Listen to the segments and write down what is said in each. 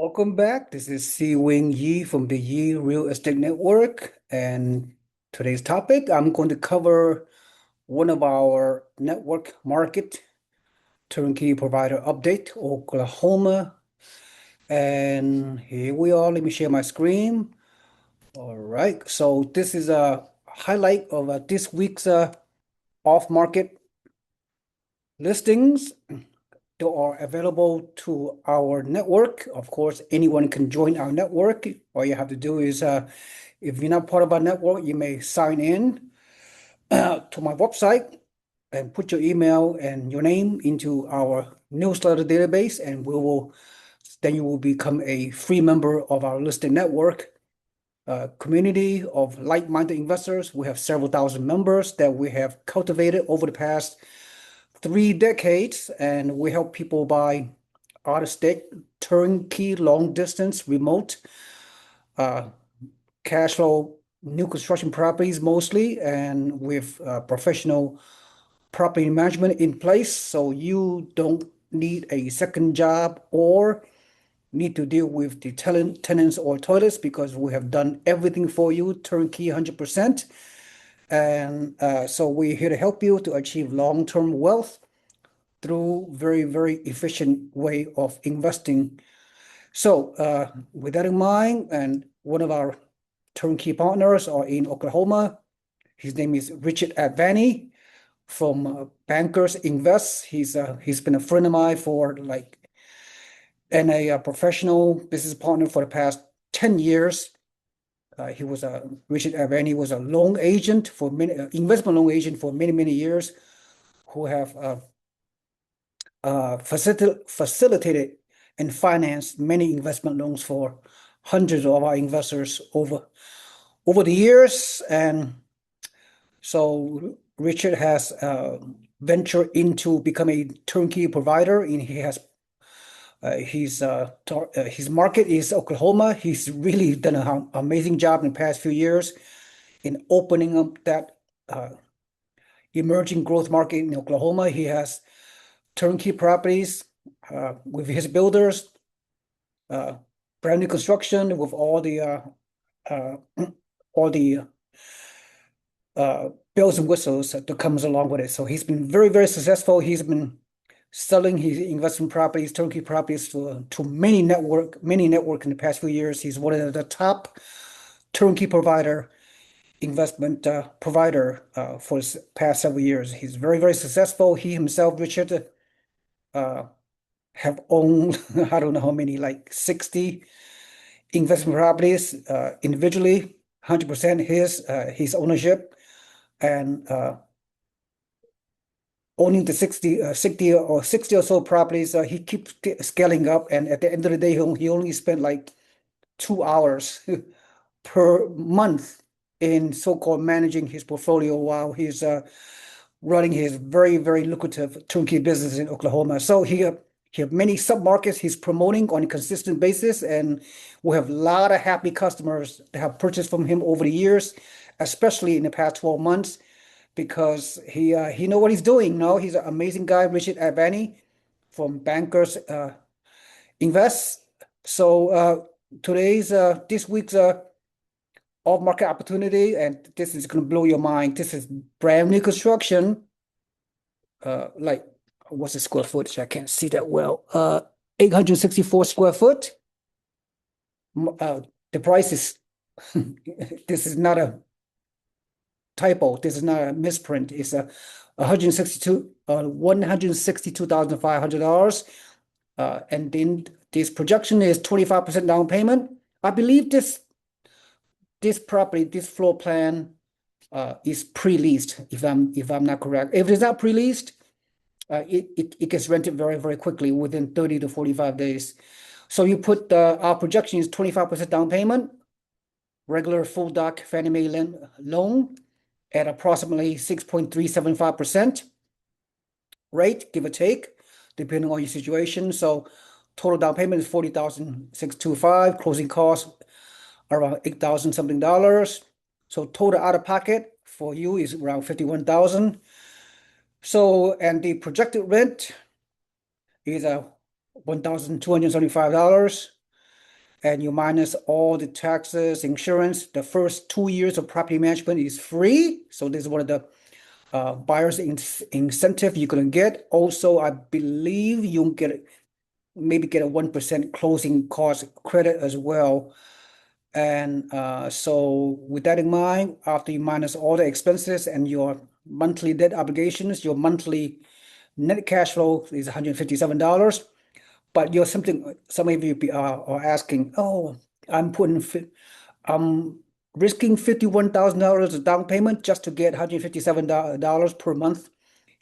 Welcome back. This is SeeWing Yee from the Yee Real Estate Network. And today's topic, I'm going to cover one of our network market turnkey provider update, Oklahoma. And here we are. Let me share my screen. All right. So this is a highlight of this week's off-market listings that are available to our network. Of course, anyone can join our network. All you have to do is, if you're not part of our network, you may sign in to my website and put your email and your name into our newsletter database, and then you will become a free member of our listed network. Community of like-minded investors. We have several thousand members that we have cultivated over the past 3 decades, and we help people buy out-of-state, turnkey, long-distance, remote, uh, cash flow, new construction properties mostly, and with professional property management in place, so you don't need a second job or need to deal with the tenants or toilets because we have done everything for you, turnkey 100%. And so we're here to help you to achieve long-term wealth through very, very efficient way of investing. So with that in mind, and one of our turnkey partners are in Oklahoma. His name is Richard Advani from Bankers Invest. He's been a friend of mine for and a professional business partner for the past 10 years. Richard Advani was a loan agent for many, investment loan agent for many, many years, who have facilitated and financed many investment loans for hundreds of our investors over the years. And so Richard has ventured into becoming a turnkey provider, and his market is Oklahoma. He's really done an amazing job in the past few years in opening up that emerging growth market in Oklahoma. He has turnkey properties with his builders, uh, brand new construction with uh, all the bells and whistles that comes along with it. So he's been very, very successful. He's been selling his investment properties, turnkey properties to many network in the past few years. He's one of the top turnkey investment provider for the past several years. He's very, very successful. He himself, Richard, uh, have owned I don't know how many, like 60 investment properties individually, 100% his ownership, and owning the 60 or 60 or so properties. He keeps scaling up, and at the end of the day, he only spent like 2 hours per month in so-called managing his portfolio while he's running his very, very lucrative turnkey business in Oklahoma. So he have many sub-markets he's promoting on a consistent basis, and we have a lot of happy customers that have purchased from him over the years, especially in the past 12 months, because he know what he's doing. No, he's an amazing guy, Richard Advani from Bankers Invest. So this week's off-market opportunity, and this is going to blow your mind. This is brand new construction. Like, what's the square footage? I can't see that well. 864 square foot. The price is this is not a typo. This is not a misprint. It's a 162,500 dollars. And then this projection is 25% down payment. I believe this property, this floor plan, is pre-leased. If I'm not correct, if it's not pre-leased, it gets rented very, very quickly within 30 to 45 days. So you put our projection is 25% down payment, regular full doc Fannie Mae loan at approximately 6.375% rate, give or take, depending on your situation. So total down payment is 40,625, closing costs around 8,000 something dollars. So total out of pocket for you is around 51,000. So, and the projected rent is $1,275. and you minus all the taxes, insurance. The first 2 years of property management is free. So this is one of the buyer's incentive you're gonna get. Also, I believe you'll maybe get a 1% closing cost credit as well. And so with that in mind, after you minus all the expenses and your monthly debt obligations, your monthly net cash flow is $157. But some of you are asking, oh, I'm risking $51,000 of down payment just to get $157 per month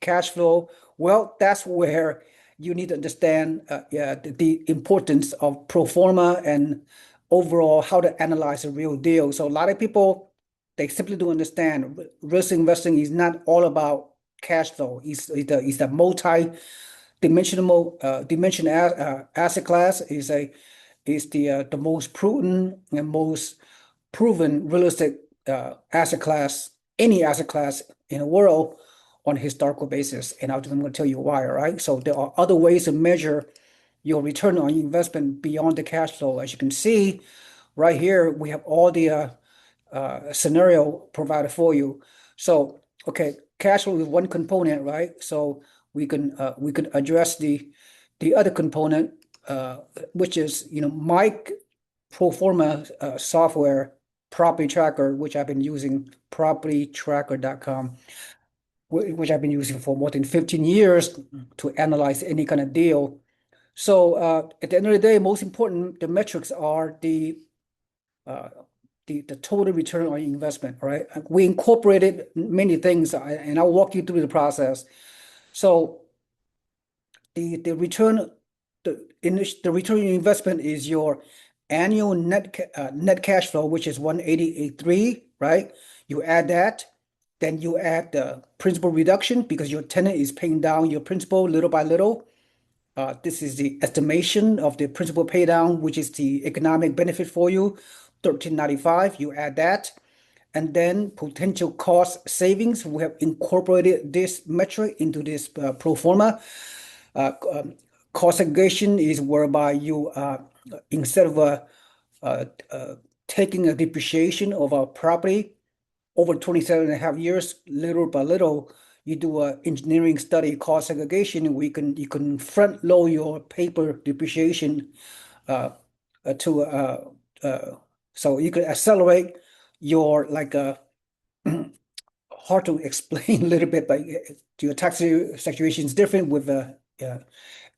cash flow. Well, that's where you need to understand yeah, the importance of pro forma and overall how to analyze a real deal. So a lot of people, they simply don't understand risk investing is not all about cash flow. It's a multi-dimensional asset class. Is the most prudent and most proven real estate asset class, any asset class in the world on a historical basis. And I'm going to tell you why, all right? So there are other ways to measure your return on investment beyond the cash flow. As you can see right here, we have all the scenario provided for you. So, okay, cash flow is one component, right? So we can address the other component, which is my pro forma software property tracker, which I've been using, propertytracker.com, which I've been using for more than 15 years to analyze any kind of deal. So at the end of the day, most important, the metrics are uh, the total return on investment, right? We incorporated many things, and I'll walk you through the process. So the return the return on investment is your annual net cash flow, which is 188.3, right? You add that, then you add the principal reduction because your tenant is paying down your principal little by little. This is the estimation of the principal pay down, which is the economic benefit for you, 1395. You add that, and then potential cost savings. We have incorporated this metric into this pro forma. Uh, um, Cost segregation is whereby you, instead of uh, uh, taking a depreciation of a property over 27 and a half years, little by little, you do a engineering study cost segregation. You can front load your paper depreciation to so you can accelerate your like hard to explain a little bit, but your tax situation is different with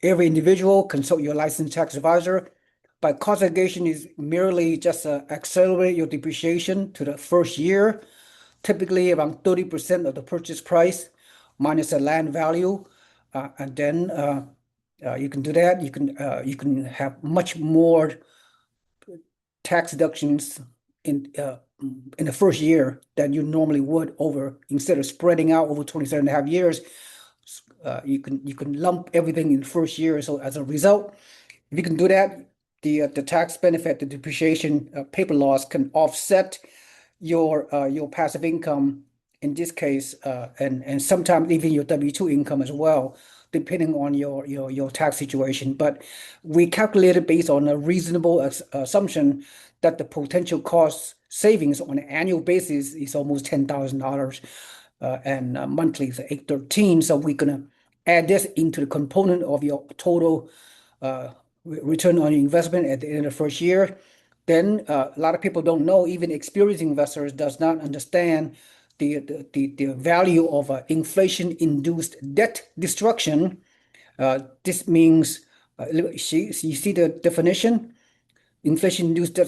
every individual. Consult your licensed tax advisor. But cost segregation is merely just accelerate your depreciation to the first year, typically around 30% of the purchase price minus the land value, and then you can do that. You can have much more tax deductions in the first year than you normally would over instead of spreading out over 27 and a half years. You can lump everything in the first year. So as a result, if you can do that, the tax benefit, the depreciation, paper loss can offset your passive income in this case, and sometimes even your W-2 income as well, depending on your tax situation. But we calculated based on a reasonable assumption that the potential cost savings on an annual basis is almost $10,000, and monthly is 813. So we're gonna add this into the component of your total return on investment at the end of the first year. Then a lot of people don't know, even experienced investors does not understand the value of inflation-induced debt destruction. This means, you see the definition? Inflation-induced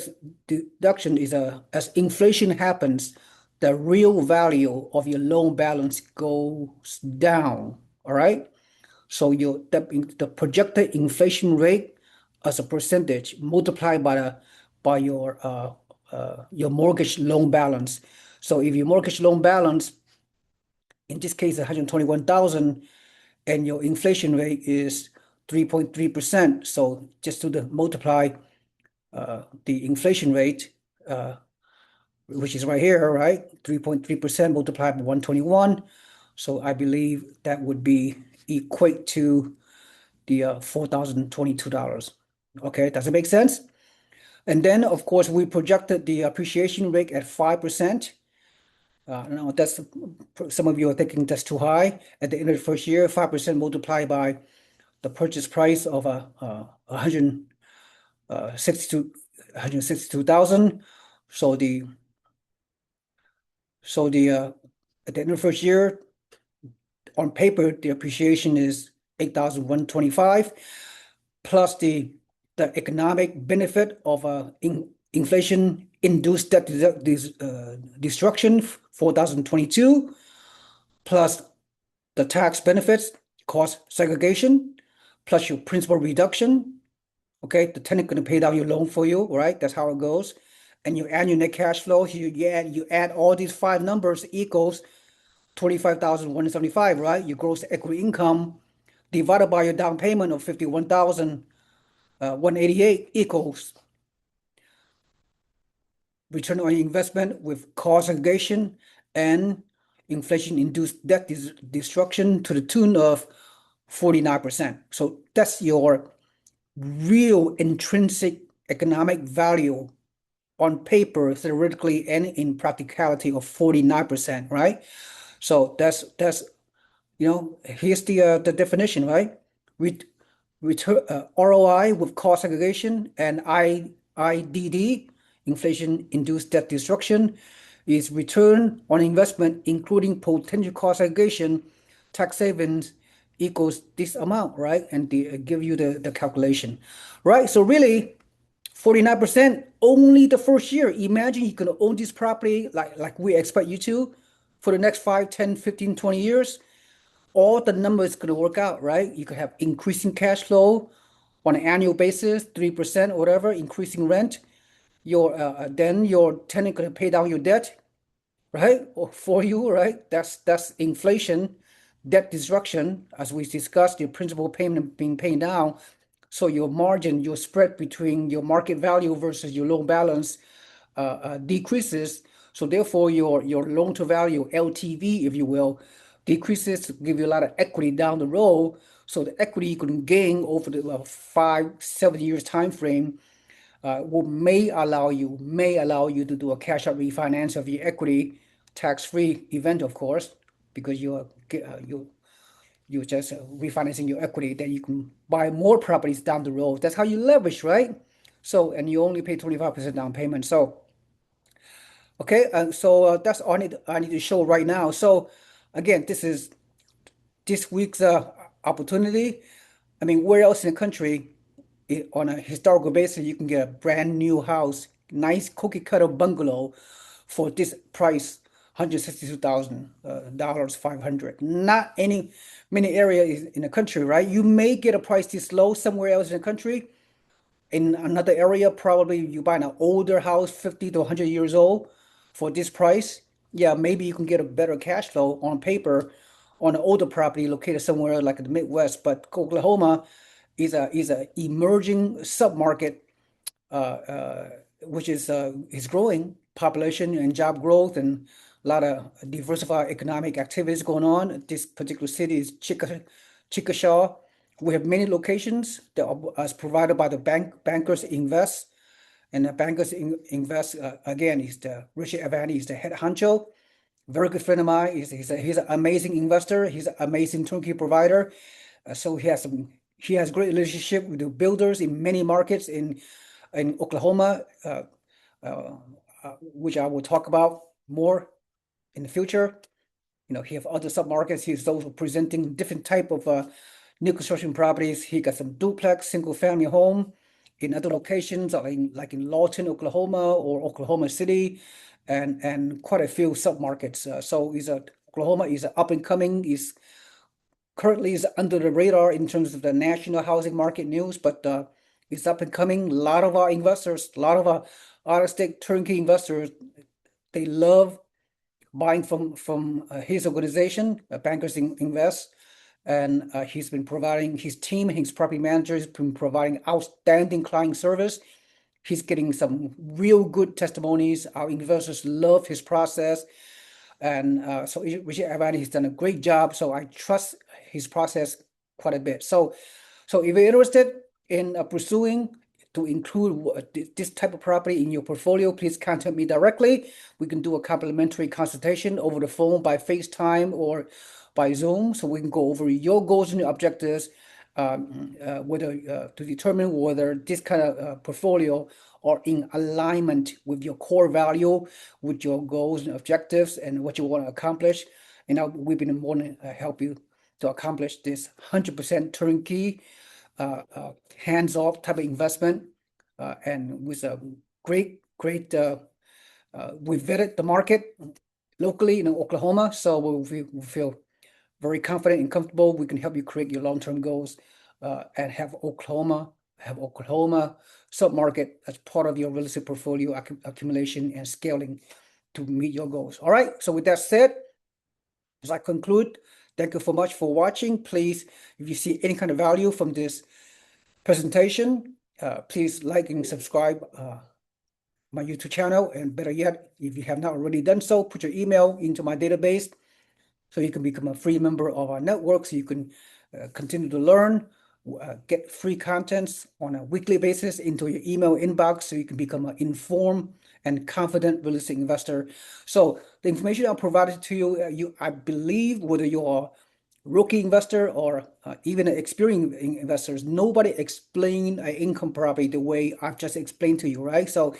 deduction is as inflation happens, the real value of your loan balance goes down. All right. So the projected inflation rate as a percentage multiplied by your mortgage loan balance. So if your mortgage loan balance, in this case, 121,000, and your inflation rate is 3.3%, so just to multiply the inflation rate, which is right here, right? 3.3% multiplied by 121. So I believe that would be equate to the $4,022. Okay, does it make sense? And then, of course, we projected the appreciation rate at 5%. Now, some of you are thinking that's too high. At the end of the first year, 5% multiplied by the purchase price of 162,000. So at the end of the first year, on paper, the appreciation is 8,125, plus the economic benefit of inflation-induced debt destruction, 4,022, plus the tax benefits, cost segregation, plus your principal reduction. Okay, the tenant going to pay down your loan for you, right? That's how it goes. And your annual net cash flow, you add all these five numbers equals 25,175, right? Your gross equity income divided by your down payment of 51,188 equals return on investment with cost segregation and inflation-induced debt destruction to the tune of 49%. So that's your real intrinsic economic value on paper, theoretically, and in practicality of 49%, right? So that's here's the definition, right? Return ROI with cost segregation and IDD, inflation-induced debt destruction, is return on investment, including potential cost segregation, tax savings equals this amount, right? And they give you the calculation, right? So really, 49% only the first year. Imagine you can own this property like we expect you to for the next 5, 10, 15, 20 years. All the numbers going to work out, right? You could have increasing cash flow on an annual basis, 3% or whatever, increasing rent. Then your tenant going to pay down your debt, right? Or for you, right? That's inflation, debt destruction, as we discussed, your principal payment being paid down. So your margin, your spread between your market value versus your loan balance decreases. So therefore, your loan to value, LTV, if you will, decreases to give you a lot of equity down the road. So the equity you can gain over the 5, 7 years time frame may allow you to do a cash out refinance of your equity, tax-free event, of course, because you're just refinancing your equity. Then you can buy more properties down the road. That's how you leverage, right? So, and you only pay 25% down payment. So, okay, so that's all I need to show right now. So, again, this is this week's opportunity. I mean, where else in the country, on a historical basis, you can get a brand new house, nice cookie cutter bungalow for this price, $162,000, 500. Not many areas in the country, right? You may get a price this low somewhere else in the country. In another area, probably you buy an older house, 50 to 100 years old, for this price. Yeah, maybe you can get a better cash flow on paper on an older property located somewhere like in the Midwest. But Oklahoma is a emerging submarket, which is growing population and job growth and a lot of diversified economic activities going on. This particular city is Chickasha. We have many locations that are provided by the Bankers Invest, and the Bankers Invest again is the Richard Advani is the head honcho. Very good friend of mine. He's an amazing investor. He's an amazing turnkey provider. So he has great relationship with the builders in many markets in Oklahoma, uh, which I will talk about more in the future. He have other submarkets. He's also presenting different type of new construction properties. He got some duplex, single family home in other locations, like in Lawton, Oklahoma, or Oklahoma City, and quite a few submarkets. So Oklahoma is up and coming. Currently is under the radar in terms of the national housing market news, but it's up and coming. A lot of our investors, a lot of our out-of-state turnkey investors, they love buying from his organization, Bankers Invest, and he's been providing his team, his property manager, has been providing outstanding client service. He's getting some real good testimonies. Our investors love his process. And so Richard Advani has done a great job. So I trust his process quite a bit. So if you're interested in pursuing to include this type of property in your portfolio, please contact me directly. We can do a complimentary consultation over the phone, by FaceTime, or by Zoom, so we can go over your goals and your objectives, whether to determine whether this kind of portfolio are in alignment with your core value, with your goals and objectives, and what you want to accomplish. And we've been more than help you to accomplish this 100% turnkey, hands-off type of investment, and with a great, we vetted the market locally in Oklahoma, so we feel very confident and comfortable. We can help you create your long-term goals, and have Oklahoma submarket as part of your real estate portfolio accumulation and scaling to meet your goals. All right. So with that said, as I conclude, thank you so much for watching. Please, if you see any kind of value from this presentation, please like and subscribe my YouTube channel. And better yet, if you have not already done so, put your email into my database so you can become a free member of our network, so you can continue to learn, get free contents on a weekly basis into your email inbox, so you can become an informed and confident real estate investor. So the information I provided to you, I believe, whether you're rookie investor or even an experienced investors, nobody explained an income property the way I've just explained to you, right? So,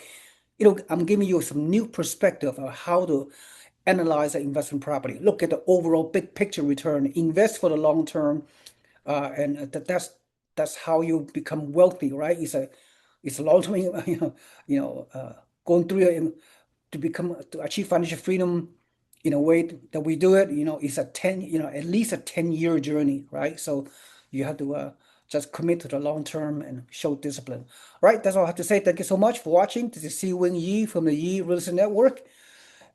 I'm giving you some new perspective of how to analyze an investment property. Look at the overall big picture return, invest for the long term, and that's how you become wealthy, right? It's a long term, going through it to achieve financial freedom in a way that we do it, it's at least a 10-year journey, right? So you have to just commit to the long term and show discipline. All right, that's all I have to say. Thank you so much for watching. This is SeeWing Yee from the Yee Real Estate Network,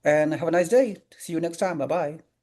and have a nice day. See you next time. Bye bye.